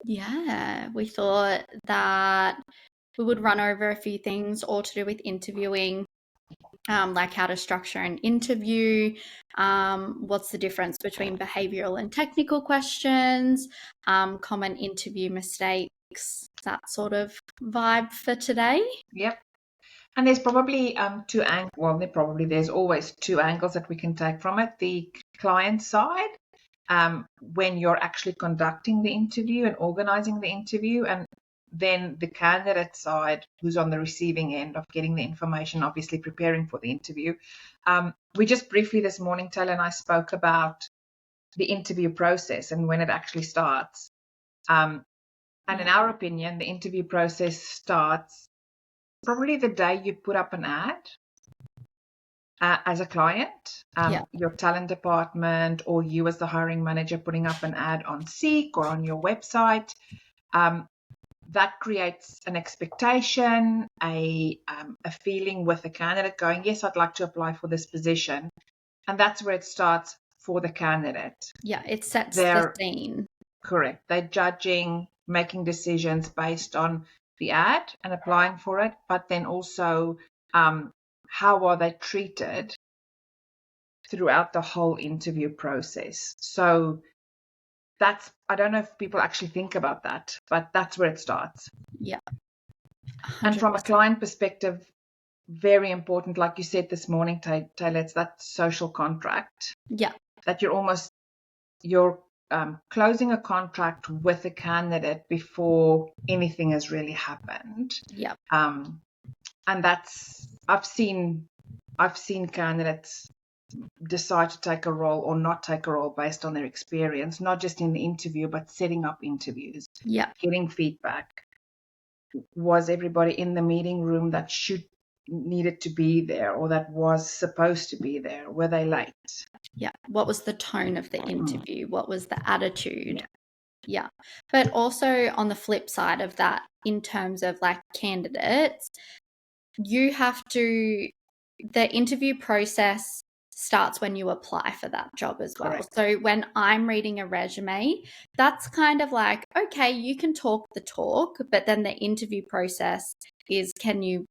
Yeah, we thought that we would run over a few things all to do with interviewing, like how to structure an interview, what's the difference between behavioral and technical questions, common interview mistakes, that sort of vibe for today. Yep. And there's probably there's always two angles that we can take from it. The client side, when you're actually conducting the interview and organizing the interview, and then the candidate side, who's on the receiving end of getting the information, obviously preparing for the interview. We just briefly this morning, Taylor and I spoke about the interview process and when it actually starts. And in our opinion, the interview process starts probably the day you put up an ad as a client, your talent department, or you as the hiring manager putting up an ad on Seek or on your website. That creates an expectation, a feeling with the candidate going, yes, I'd like to apply for this position. And that's where it starts for the candidate. Yeah, it sets the scene. Correct. They're judging, making decisions based on the ad and applying for it, but then also how are they treated throughout the whole interview process. So that's, I don't know if people actually think about that, but that's where it starts. Yeah. 100%. And from a client perspective, very important, like you said this morning, Taylor, it's that social contract. Yeah. That you're closing a contract with a candidate before anything has really happened. Yeah. And that's, I've seen candidates decide to take a role or not take a role based on their experience, not just in the interview, but setting up interviews, getting feedback. Was everybody in the meeting room that needed to be there or that was supposed to be there? Were they late? Yeah. What was the tone of the interview? What was the attitude? Yeah. But also on the flip side of that, in terms of like candidates, the interview process starts when you apply for that job as well. Correct. So when I'm reading a resume, that's kind of like, okay, you can talk the talk, but then the interview process is, can you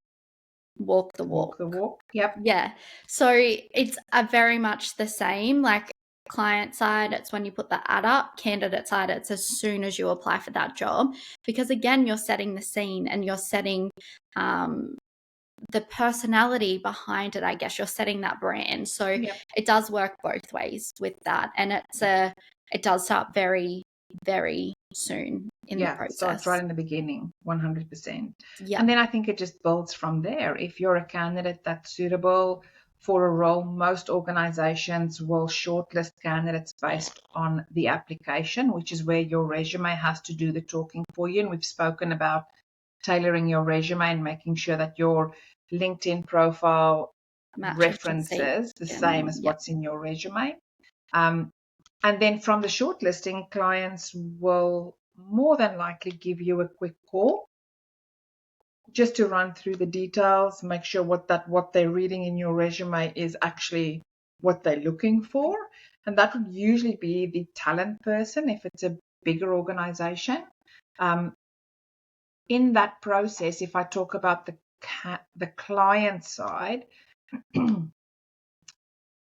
walk the walk? Walk the walk. Yep. Yeah. So it's very much the same. Like client side, it's when you put the ad up. Candidate side, it's as soon as you apply for that job. Because again, you're setting the scene and you're setting the personality behind it. I guess you're setting that brand. So it does work both ways with that. And it does start very, very soon in the process. So it's right in the beginning, 100%. Yeah. And then I think it just builds from there. If you're a candidate that's suitable for a role, most organizations will shortlist candidates based on the application, which is where your resume has to do the talking for you. And we've spoken about tailoring your resume and making sure that your LinkedIn profile references the same as what's in your resume. And then from the shortlisting, clients will more than likely give you a quick call just to run through the details, make sure what they're reading in your resume is actually what they're looking for. And that would usually be the talent person if it's a bigger organization. In that process, if I talk about the client side,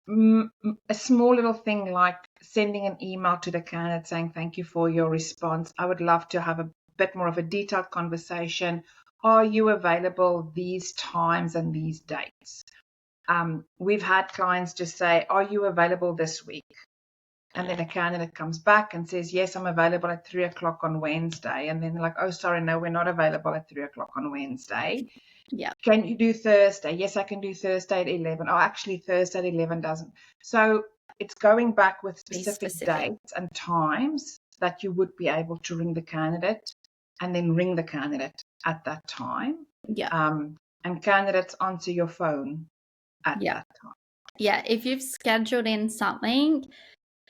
a small little thing like sending an email to the candidate saying, thank you for your response. I would love to have a bit more of a detailed conversation. Are you available these times and these dates? We've had clients just say, are you available this week? And then a candidate comes back and says, yes, I'm available at 3:00 on Wednesday. And then they're like, oh, sorry, no, we're not available at 3:00 on Wednesday. Yeah. Can you do Thursday? Yes, I can do Thursday at 11. Oh, actually, Thursday at 11 doesn't. So it's going back with specific dates and times that you would be able to ring the candidate and then ring the candidate at that time. Yeah. And candidates answer your phone at that time. Yeah. If you've scheduled in something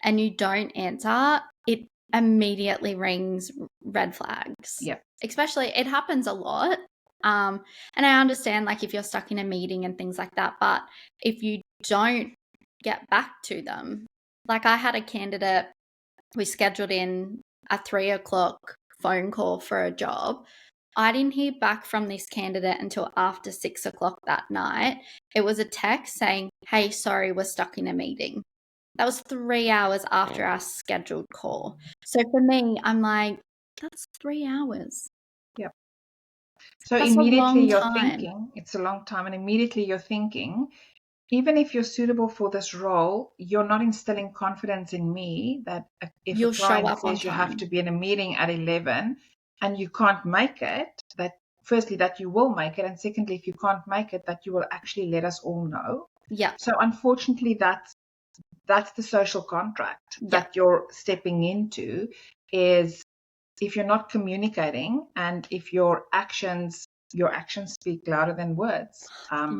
and you don't answer, it immediately rings red flags. Yeah. Especially, it happens a lot. And I understand, like, if you're stuck in a meeting and things like that, but if you don't get back to them, like I had a candidate, we scheduled in at 3:00 phone call for a job. I didn't hear back from this candidate until after 6 o'clock that night. It was a text saying, "Hey, sorry, we're stuck in a meeting." That was 3 hours after our scheduled call. So for me, I'm like, that's 3 hours. Yep. So That's a immediately long you're time. thinking, it's a long time, and immediately you're thinking, even if you're suitable for this role, you're not instilling confidence in me that if You'll a show client up on says you have time. to be in a meeting at 11 and you can't make it, that firstly, that you will make it, and secondly, if you can't make it, that you will actually let us all know. Yeah. So unfortunately, that's the social contract Yeah. that you're stepping into, is if you're not communicating and if your actions speak louder than words,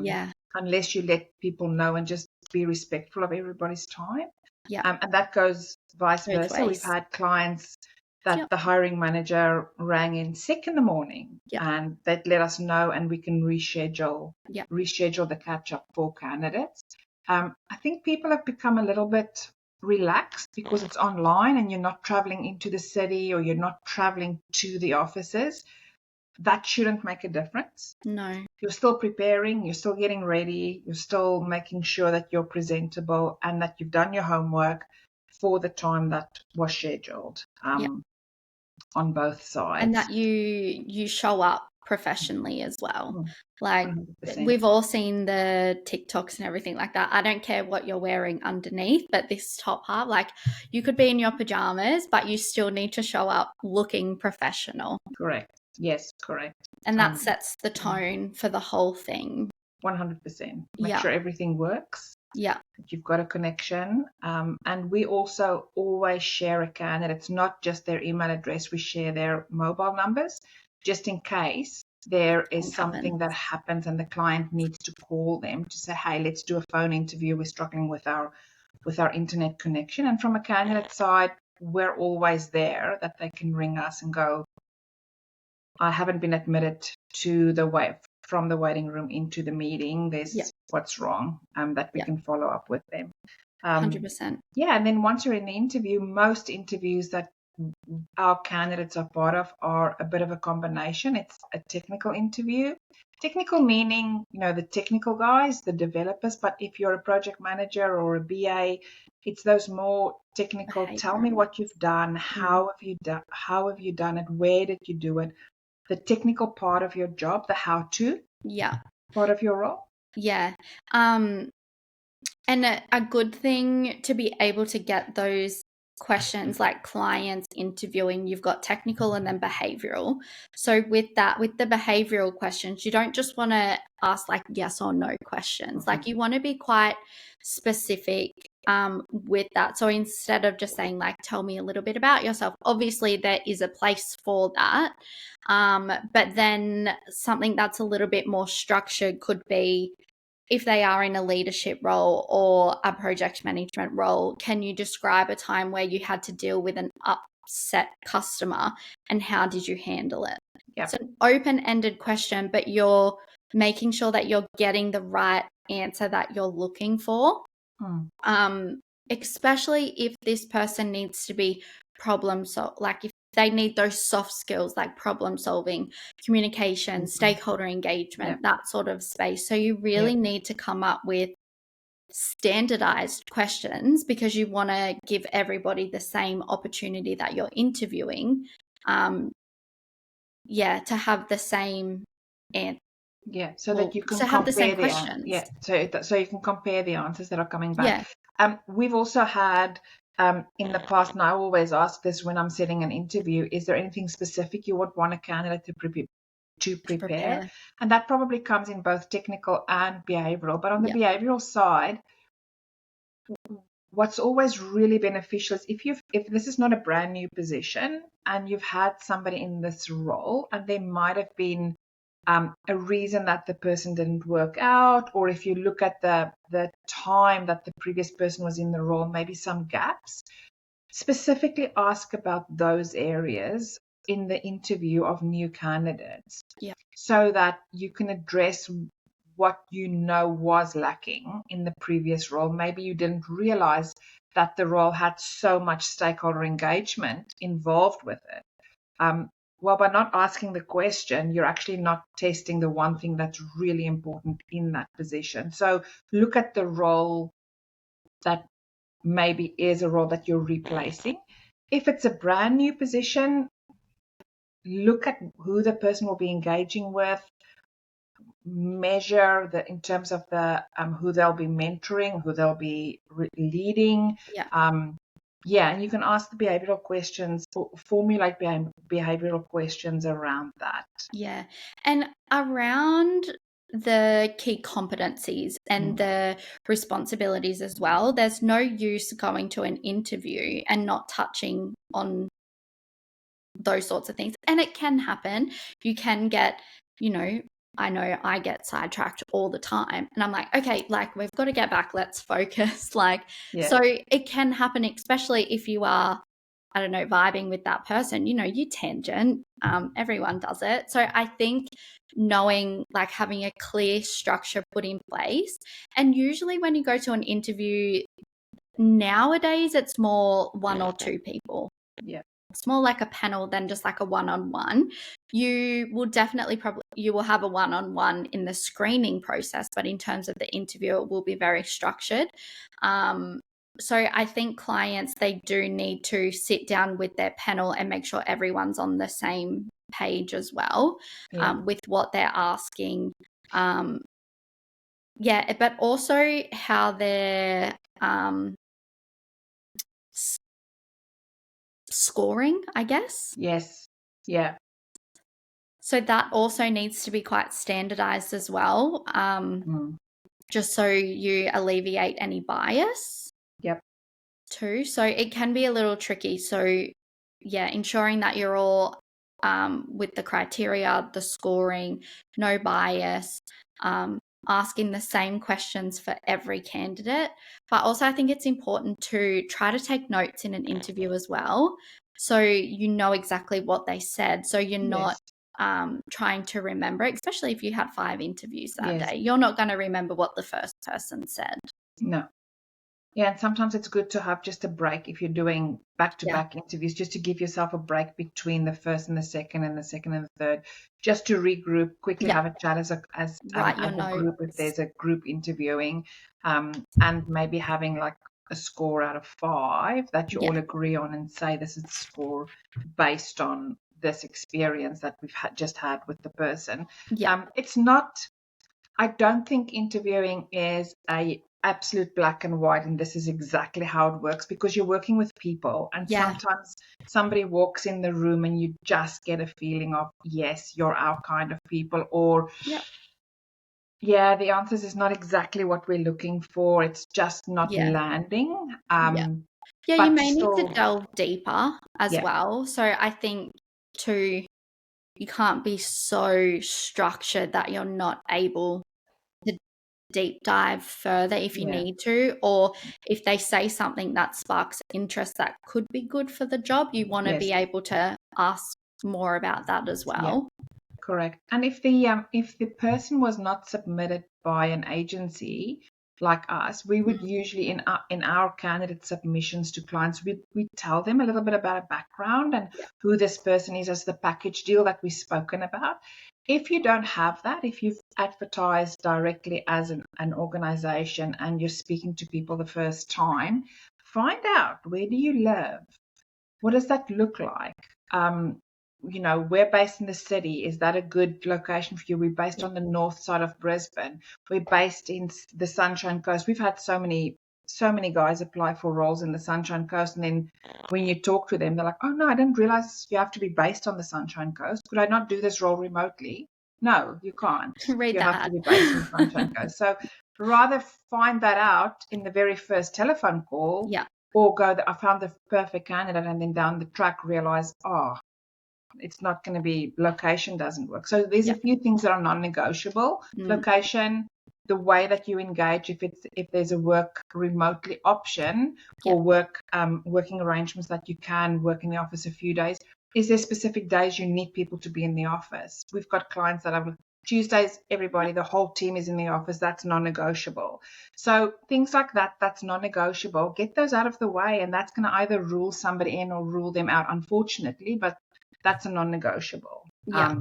Yeah. unless you let people know and just be respectful of everybody's time. Yeah. And that goes vice Both versa. We've ways. had clients that Yep. the hiring manager rang in sick in the morning, Yep. and they'd let us know, and we can reschedule Yep. the catch up for candidates. I think people have become a little bit relaxed because it's online and you're not traveling into the city or you're not traveling to the offices. That shouldn't make a difference. No. You're still preparing, you're still getting ready, you're still making sure that you're presentable and that you've done your homework for the time that was scheduled, Yep. on both sides. And that you show up professionally as well. Like 100%. we've all seen the TikToks and everything like that. I don't care what you're wearing underneath, but this top half, like you could be in your pajamas, but you still need to show up looking professional. Correct. Yes, correct. And that sets the tone for the whole thing. 100%. Make Yeah. sure everything works. Yeah. That you've got a connection. And we also always share a candidate. It's not just their email address. We share their mobile numbers just in case there is something that happens and the client needs to call them to say, hey, let's do a phone interview. We're struggling with our internet connection. And from a candidate side, we're always there that they can ring us and go, I haven't been admitted to from the waiting room into the meeting. There's what's wrong, that we can follow up with them. 100%. Yeah, and then once you're in the interview, most interviews that our candidates are part of are a bit of a combination. It's a technical interview. Technical meaning, the technical guys, the developers, but if you're a project manager or a BA, it's those more technical, tell me what you've done, how have you done it, where did you do it? The technical part of your job, the how-to part of your role. Yeah. And a good thing to be able to get those questions like clients interviewing, you've got technical and then behavioral. So with the behavioral questions, you don't just want to ask like yes or no questions. Like you want to be quite specific with that. So instead of just saying like, tell me a little bit about yourself, obviously there is a place for that. But then something that's a little bit more structured could be, if they are in a leadership role or a project management role, can you describe a time where you had to deal with an upset customer and how did you handle it? Yep. It's an open-ended question, but you're making sure that you're getting the right answer that you're looking for. Especially if this person needs to be like if they need those soft skills like problem solving, communication, stakeholder engagement, that sort of space. So you really need to come up with standardized questions because you want to give everybody the same opportunity that you're interviewing. To have the same answer. Yeah, so that you can have the same compare questions. So you can compare the answers that are coming back. Yeah. We've also had in the past, and I always ask this when I'm setting an interview, is there anything specific you would want a candidate to prepare? And that probably comes in both technical and behavioral. But on the behavioral side, what's always really beneficial is if this is not a brand new position and you've had somebody in this role and there might have been a reason that the person didn't work out, or if you look at the time that the previous person was in the role, maybe some gaps, specifically ask about those areas in the interview of new candidates, so that you can address what was lacking in the previous role. Maybe you didn't realize that the role had so much stakeholder engagement involved with it. well, by not asking the question, you're actually not testing the one thing that's really important in that position. So look at the role that maybe is a role that you're replacing. If it's a brand new position, look at who the person will be engaging with, measure in terms of the who they'll be mentoring, who they'll be leading. Yeah. And you can ask the behavioral questions, or formulate behavioral questions around that. Yeah. And around the key competencies and the responsibilities as well, there's no use going to an interview and not touching on those sorts of things. And it can happen. You can get, I know I get sidetracked all the time, and I'm like, okay, like, we've got to get back, let's focus. Like, so it can happen, especially if you are, I don't know, vibing with that person, you tangent. Everyone does it. So I think knowing, like, having a clear structure put in place. And usually when you go to an interview nowadays, it's more one or two people. Yeah. It's more like a panel than just like a one-on-one. You will definitely you will have a one-on-one in the screening process, but in terms of the interview, it will be very structured. So I think clients, they do need to sit down with their panel and make sure everyone's on the same page as well, with what they're asking. But also how they're scoring, I guess. Yes. Yeah. So that also needs to be quite standardized as well, just so you alleviate any bias. Yep. Too. So it can be a little tricky. So ensuring that you're all with the criteria, the scoring, no bias, asking the same questions for every candidate. But also I think it's important to try to take notes in an interview as well, so you know exactly what they said. So you're not trying to remember, especially if you had 5 interviews that day. You're not going to remember what the first person said. No. Yeah, and sometimes it's good to have just a break if you're doing back-to-back interviews, just to give yourself a break between the first and the second and the second and the third, just to regroup, quickly have a chat as a group if there's a group interviewing, and maybe having like a score out of 5 that you all agree on and say this is the score based on this experience that we've just had with the person. It's not, I don't think interviewing is a absolute black and white and this is exactly how it works, because you're working with people, and sometimes somebody walks in the room and you just get a feeling of, yes, you're our kind of people, or the answers is not exactly what we're looking for, it's just not landing. You may need to delve deeper as well. So I think too, you can't be so structured that you're not able to deep dive further if you need to, or if they say something that sparks interest that could be good for the job, you want to be able to ask more about that as well. Correct. And if the person was not submitted by an agency like us, we would usually in our candidate submissions to clients, we tell them a little bit about a background and who this person is as the package deal that we've spoken about. If you don't have that, if you've advertised directly as an organization and you're speaking to people the first time, find out, where do you live? What does that look like? We're based in the city. Is that a good location for you? We're based on the north side of Brisbane. We're based in the Sunshine Coast. We've had so many guys apply for roles in the Sunshine Coast, and then when you talk to them, they're like, oh no, I didn't realize you have to be based on the Sunshine Coast. Could I not do this role remotely? No, you can't. You have to be based in the Sunshine Coast. So rather find that out in the very first telephone call, or I found the perfect candidate, and then down the track realize, it's not going to be, location doesn't work. So there's a few things that are non-negotiable. Location, the way that you engage, if there's a work remotely option, or working arrangements that you can work in the office a few days. Is there specific days you need people to be in the office? We've got clients that have Tuesdays, everybody, the whole team is in the office. That's non-negotiable. So things like that, that's non-negotiable. Get those out of the way, and that's going to either rule somebody in or rule them out, unfortunately. But that's a non-negotiable. Yeah.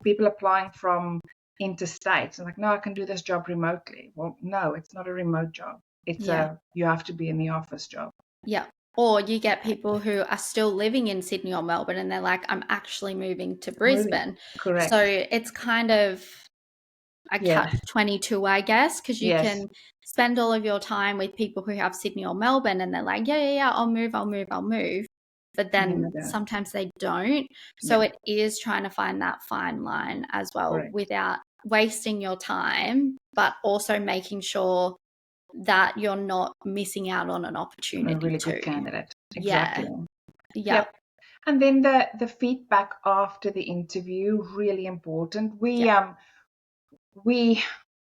People applying from interstate, like, no, I can do this job remotely. Well, no, it's not a remote job. It's Yeah. you have to be in the office job. Yeah. Or you get people who are still living in Sydney or Melbourne and they're like, I'm actually moving to Brisbane. Correct. So it's kind of a Yeah. catch-22, I guess, because you Yes. can spend all of your time with people who have Sydney or Melbourne and they're like, yeah, I'll move. But then sometimes they don't. So Yeah. it is trying to find that fine line as well Correct. without wasting your time, but also making sure that you're not missing out on an opportunity A really too. good candidate. Yeah. Exactly. Yeah. Yep. And then the feedback after the interview, really important.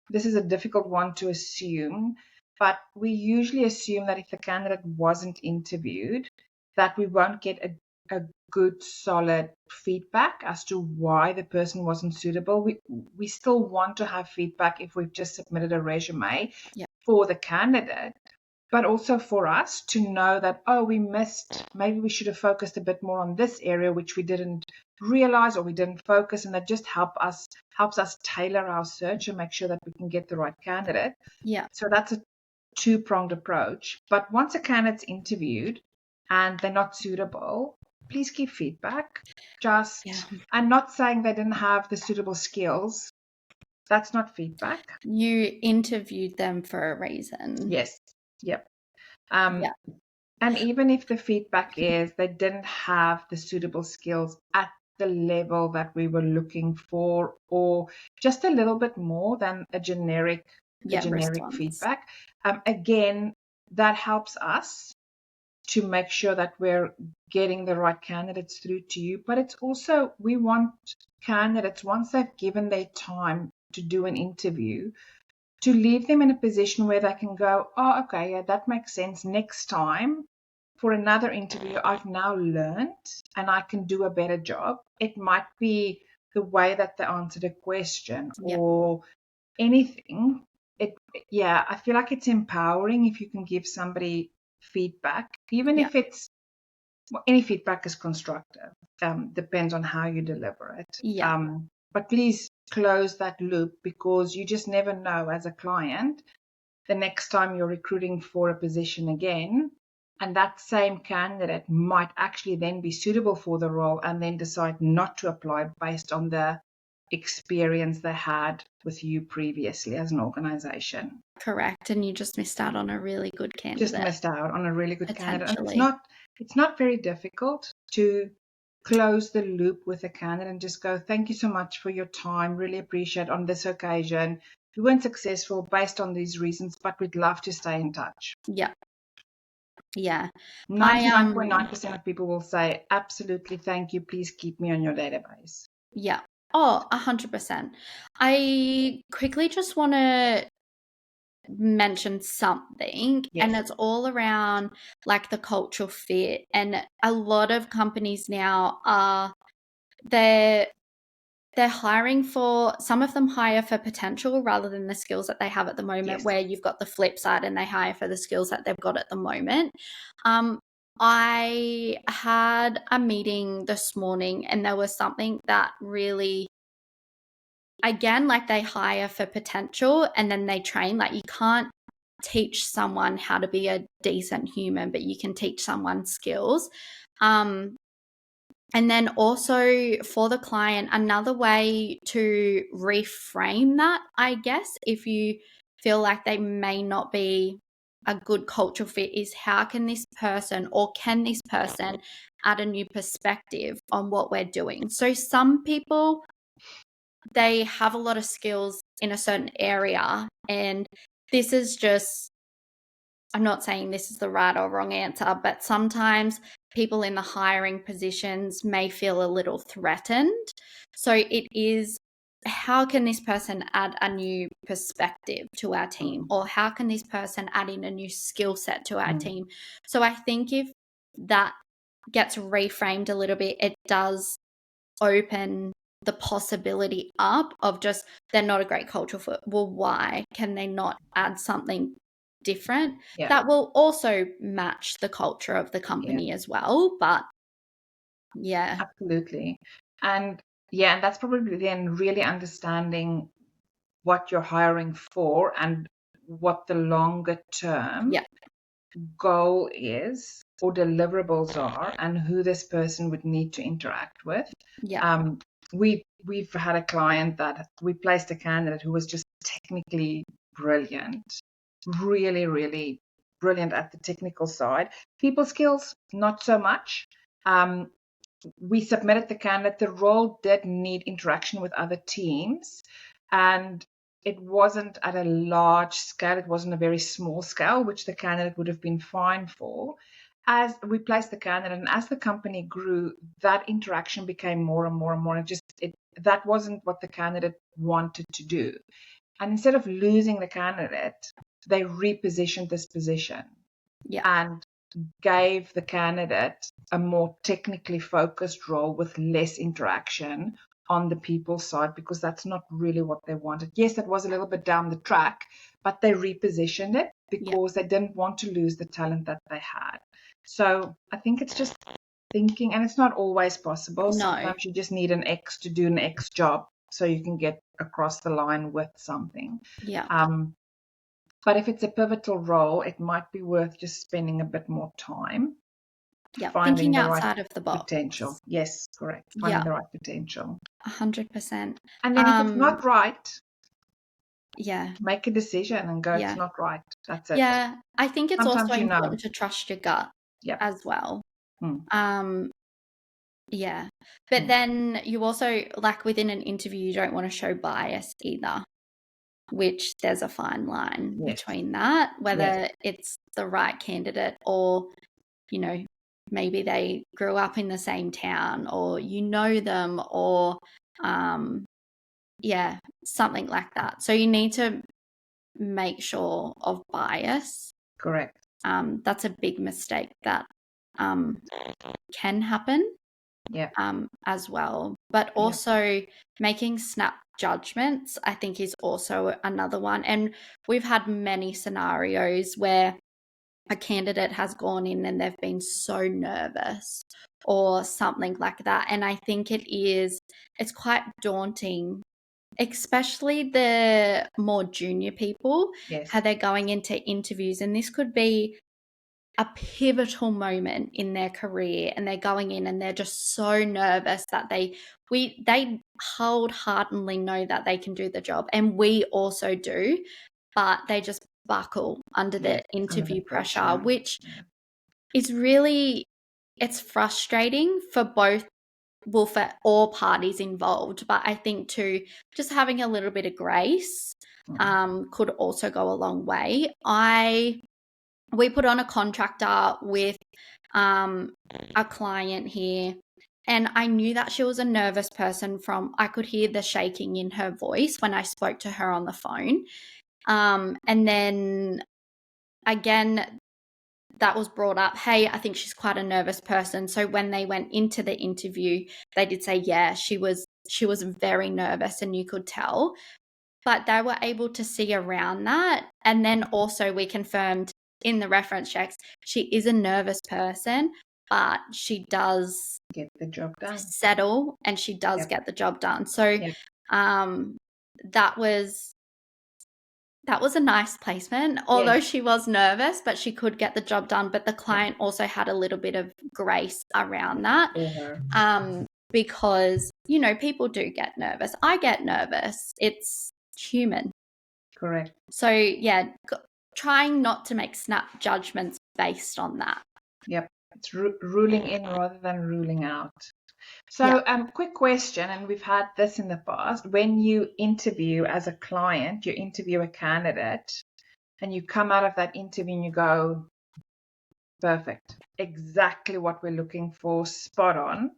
This is a difficult one to assume, but we usually assume that if the candidate wasn't interviewed, that we won't get a good, solid feedback as to why the person wasn't suitable. We still want to have feedback if we've just submitted a resume for the candidate, but also for us to know that, oh, we missed, maybe we should have focused a bit more on this area, which we didn't realize or we didn't focus, and that just helps us tailor our search and make sure that we can get the right candidate. Yeah. So that's a two-pronged approach. But once a candidate's interviewed and they're not suitable, please give feedback. I'm not saying they didn't have the suitable skills. That's not feedback. You interviewed them for a reason. Yes. Yep. And even if the feedback is they didn't have the suitable skills at the level that we were looking for, or just a little bit more than a generic feedback, again, that helps us to make sure that we're getting the right candidates through to you. But it's also, we want candidates, once they've given their time to do an interview, to leave them in a position where they can go, oh, okay, yeah, that makes sense. Next time for another interview, I've now learned and I can do a better job. It might be the way that they answered a question or anything. I feel like it's empowering if you can give somebody feedback, even if it's, any feedback is constructive. Depends on how you deliver it. But please close that loop, because you just never know as a client the next time you're recruiting for a position again, and that same candidate might actually then be suitable for the role and then decide not to apply based on the experience they had with you previously as an organization. Correct. And you just missed out on a really good candidate. And it's not very difficult to close the loop with a candidate and just go, thank you so much for your time. Really appreciate on this occasion. We weren't successful based on these reasons, but we'd love to stay in touch. Yeah. 99.9% of people will say, absolutely, thank you. Please keep me on your database. Yeah. Oh, 100%. I quickly just want to mention something, and it's all around like the cultural fit. And a lot of companies now they're hiring for, some of them hire for potential rather than the skills that they have at the moment, where you've got the flip side and they hire for the skills that they've got at the moment. I had a meeting this morning and there was something that really, again, like they hire for potential and then they train. Like you can't teach someone how to be a decent human, but you can teach someone skills. And then also for the client, another way to reframe that, I guess, if you feel like they may not be a good cultural fit, is how can this person add a new perspective on what we're doing? So some people, they have a lot of skills in a certain area, and this is just, I'm not saying this is the right or wrong answer, but sometimes people in the hiring positions may feel a little threatened. So it is, how can this person add a new perspective to our team? Or how can this person add in a new skill set to our team? So I think if that gets reframed a little bit, it does open the possibility up of just, they're not a great cultural fit. Well, why? Can they not add something different that will also match the culture of the company as well? But Yeah. Absolutely. And yeah, and that's probably then really understanding what you're hiring for and what the longer term Yeah. goal is or deliverables are and who this person would need to interact with. Yeah. We've had a client that we placed a candidate who was just technically brilliant, really, really brilliant at the technical side. People skills, not so much. We submitted the candidate. The role did need interaction with other teams, and it wasn't at a large scale. It wasn't a very small scale, which the candidate would have been fine for. As we placed the candidate, and as the company grew, that interaction became more and more and more. That wasn't what the candidate wanted to do. And instead of losing the candidate, they repositioned this position Yeah. and gave the candidate a more technically focused role with less interaction on the people side, because that's not really what they wanted. Yes, that was a little bit down the track, but they repositioned it Yeah. because they didn't want to lose the talent that they had. So I think it's just thinking, and it's not always possible. No. Sometimes you just need an X to do an X job so you can get across the line with something. Yeah. But if it's a pivotal role, it might be worth just spending a bit more time Yeah. finding Thinking the right outside of the box. potential. Yes, correct. Finding Yeah. the right potential. 100%. And then if it's not right, Yeah. make a decision and go, it's Yeah. not right. That's it. Yeah. I think it's also Sometimes you know. important to trust your gut Yeah. as well. Hmm. Yeah. But Hmm. then you also, like within an interview, you don't want to show bias either, which there's a fine line Yes. between that, Yes. whether it's the right candidate or, you know, maybe they grew up in the same town or you know them or, yeah, something like that. So you need to make sure of bias. Correct. That's a big mistake that can happen. Yeah. As well. But Yeah. also making snap judgments, I think, is also another one. And we've had many scenarios where a candidate has gone in and they've been so nervous or something like that. And I think it's quite daunting, especially the more junior people, Yes. how they're going into interviews. And this could be a pivotal moment in their career and they're going in and they're just so nervous that they wholeheartedly know that they can do the job, and we also do, but they just buckle under the Yes. Under the interview pressure, pressure. which Yeah. is really, it's frustrating for both, well, for all parties involved. But I think too, just having a little bit of grace could also go a long way. We put on a contractor with a client here, and I knew that she was a nervous person I could hear the shaking in her voice when I spoke to her on the phone. And then again, that was brought up, hey, I think she's quite a nervous person. So when they went into the interview, they did say, yeah, she was very nervous and you could tell. But they were able to see around that. And then also we confirmed in the reference checks, she is a nervous person, but she does Get the job done. settle and she does get the job done. So that was a nice placement, although she was nervous, but she could get the job done. But the client also had a little bit of grace around that. Because, people do get nervous. I get nervous. It's human. Correct. So, yeah, trying not to make snap judgments based on that. Yep. It's ruling in rather than ruling out. So, quick question, and we've had this in the past. When you interview as a client, you interview a candidate, and you come out of that interview and you go, perfect, exactly what we're looking for, spot on.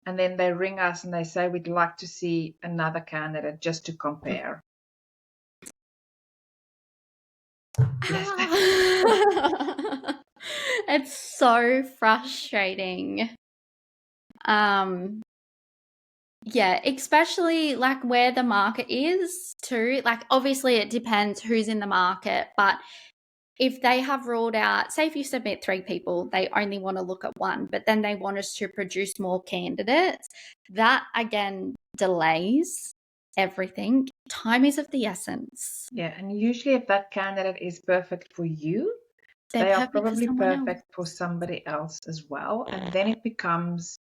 And then they ring us and they say, we'd like to see another candidate just to compare. It's so frustrating. Yeah, especially like where the market is too. Like obviously it depends who's in the market, but if they have ruled out, say if you submit 3 people, they only want to look at one, but then they want us to produce more candidates, that again delays everything. Time is of the essence. Yeah, and usually if that candidate is perfect for you, They're they are perfect for probably someone else. perfect for somebody else as well. And then it becomes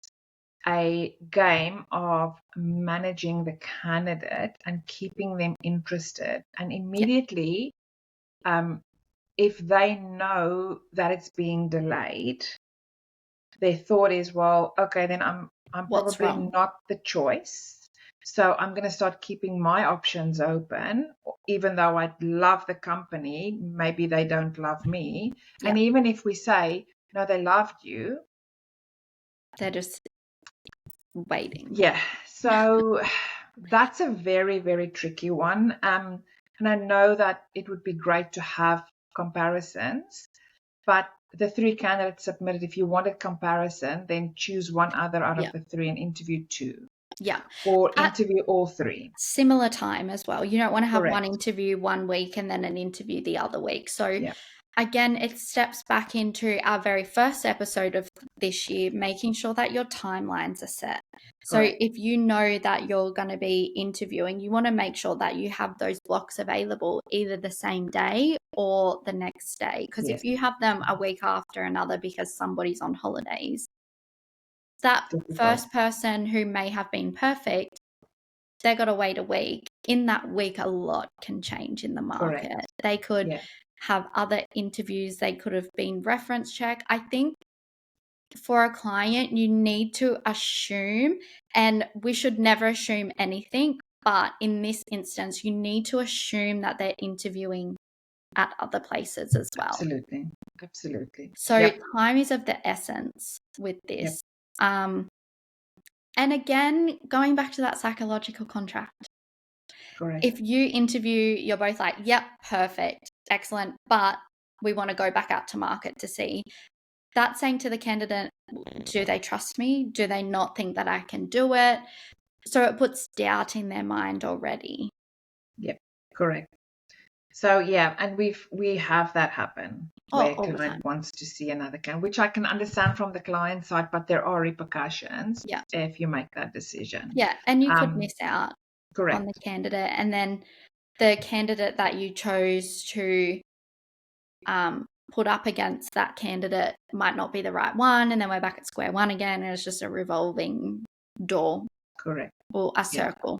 a game of managing the candidate and keeping them interested. And immediately, if they know that it's being delayed, their thought is, well, okay, then I'm What's probably wrong? not the choice. So I'm going to start keeping my options open, even though I love the company, maybe they don't love me. Yeah. And even if we say, no, they loved you, They're just waiting. yeah. So that's a very, very tricky one. And I know that it would be great to have comparisons, but the 3 candidates submitted, if you wanted comparison, then choose one other out Yeah. of the 3 and interview 2. Yeah. Or interview all 3. Similar time as well. You don't want to have one Correct. interview one week and then an interview the other week. So Yeah. again, it steps back into our very first episode of this year, making sure that your timelines are set. So Correct. if you know that you're going to be interviewing, you want to make sure that you have those blocks available either the same day or the next day. Because Yes. if you have them a week after another because somebody's on holidays, that Difficult. first person who may have been perfect, they got to wait a week. In that week, a lot can change in the market. Correct. They could Yeah. have other interviews. They could have been reference check. I think for a client, you need to assume, and we should never assume anything, but in this instance, you need to assume that they're interviewing at other places as well. Absolutely. Absolutely. So Yep. time is of the essence with Yep. this. And again, going back to that psychological contract. Correct. If you interview, you're both like, yep, perfect, excellent, but we want to go back out to market to see. That's saying to the candidate, do they trust me? Do they not think that I can do it? So it puts doubt in their mind already. Yep. Correct. So yeah, and we have that happen where a All the time. client wants to see another candidate, which I can understand from the client side, but there are repercussions if you make that decision. Yeah, and you could miss out Correct. on the candidate, and then the candidate that you chose to put up against that candidate might not be the right one, and then we're back at square one again, and it's just a revolving door. Correct. Or a circle.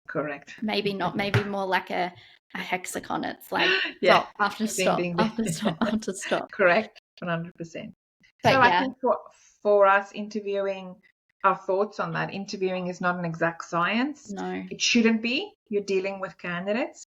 Correct. Maybe not, maybe more like a hexagon. It's like yeah. stop after stop, Ding, ding, ding. after stop, after stop. Correct. 100%. But so yeah. I think for us interviewing, our thoughts on that, interviewing is not an exact science. No. It shouldn't be. You're dealing with candidates.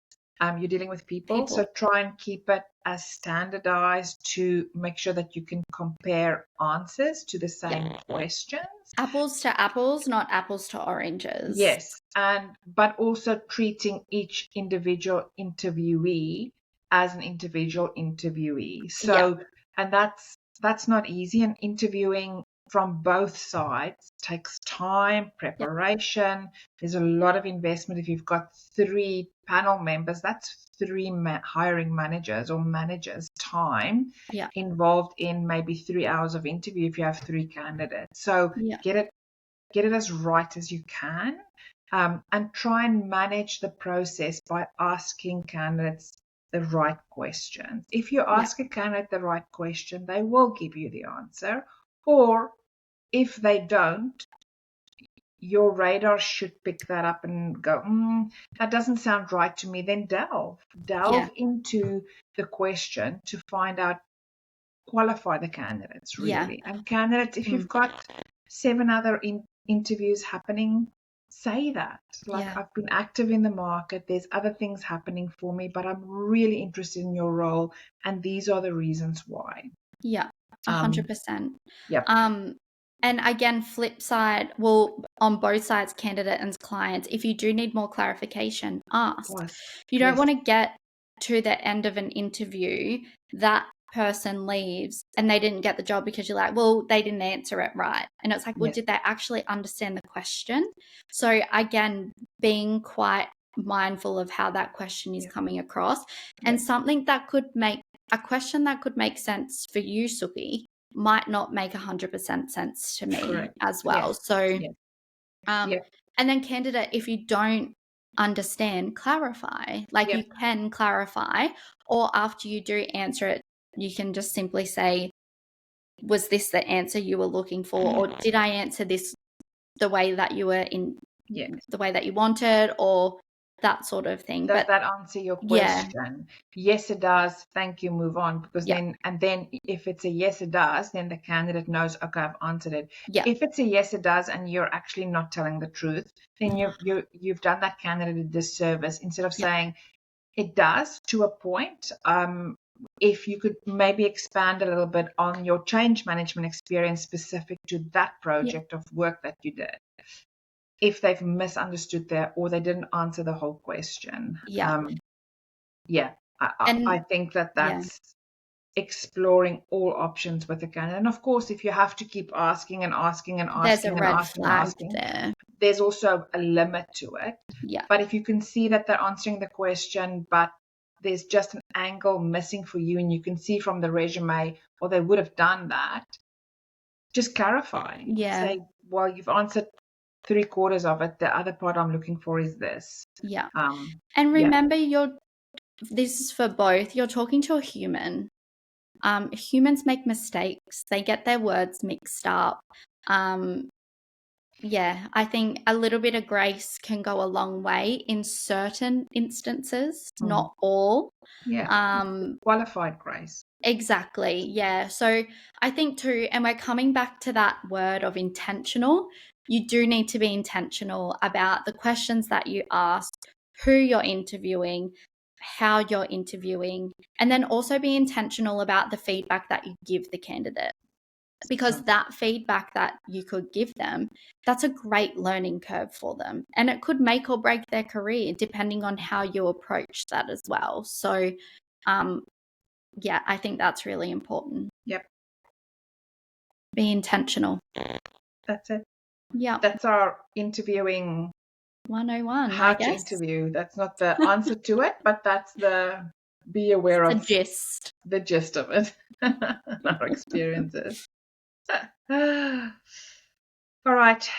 You're dealing with people. So try and keep it as standardized to make sure that you can compare answers to the same questions. Apples to apples, not apples to oranges. Yes, but also treating each individual interviewee as an individual interviewee. So, and that's not easy. And interviewing from both sides takes time, preparation. There's a lot of investment. If you've got 3 panel members, that's 3 hiring managers or managers' time involved in maybe 3 hours of interview if you have 3 candidates. So get it as right as you can, and try and manage the process by asking candidates the right questions. If you ask a candidate the right question, they will give you the answer. Or if they don't, your radar should pick that up and go, that doesn't sound right to me. Then delve into the question to find out, qualify the candidates really. And candidates, if you've got 7 other interviews happening, say that. I've been active in the market, there's other things happening for me, but I'm really interested in your role, and these are the reasons why. 100%. Yep. And again, flip side, well, on both sides, candidate and clients, if you do need more clarification, ask. You don't want to get to the end of an interview, that person leaves and they didn't get the job because you're like, well, they didn't answer it right. And it's like, well, did they actually understand the question? So again, being quite mindful of how that question is coming across, and something that could make a question that could make sense for you, Suki, might not make 100% sense to me Correct. as well. Yes. So, Yes. Yep. and then candidate, if you don't understand, clarify. Like, you Yep. can clarify, or after you do answer it, you can just simply say, was this the answer you were looking for? Or did I answer this the way that you were in, Yes. the way that you wanted, or that sort of thing. Does But that answer your yeah, question? Yes, it does. Thank you. Move on. Because yeah, then if it's a yes, it does, then the candidate knows, okay, I've answered it. yeah, If it's a yes, it does, and you're actually not telling the truth, then you've done that candidate a disservice. Instead of yeah, saying it does to a point, if you could maybe expand a little bit on your change management experience specific to that yeah, project of work that you did, if they've misunderstood that or they didn't answer the whole question. yeah. Yeah, I And think that yeah, that's exploring all options with the candidate. And of course, if you have to keep asking and asking and there's a asking and red asking and flag asking, there. there's also a limit to it. Yeah, But if you can see that they're answering the question, but there's just an angle missing for you, and you can see from the resume, or they would have done that, just clarify. yeah, Say, well, you've answered 3/4 of it. The other part I'm looking for is this. yeah. Um, And yeah, remember, this is for both. You're talking to a human. Humans make mistakes. They get their words mixed up. Yeah, I think a little bit of grace can go a long way in certain instances, mm, not all. yeah, Um, qualified grace. exactly. Yeah. So I think too, and we're coming back to that word of intentional. You do need to be intentional about the questions that you ask, who you're interviewing, how you're interviewing, and then also be intentional about the feedback that you give the candidate, because that feedback that you could give them, that's a great learning curve for them, and it could make or break their career depending on how you approach that as well. So yeah, I think that's really important. Yep, Be intentional. that's it. Yeah. That's our interviewing, 101, how I to guess. interview. That's not the answer to it, but that's the be aware The of gist. the gist of it, our experiences. All right.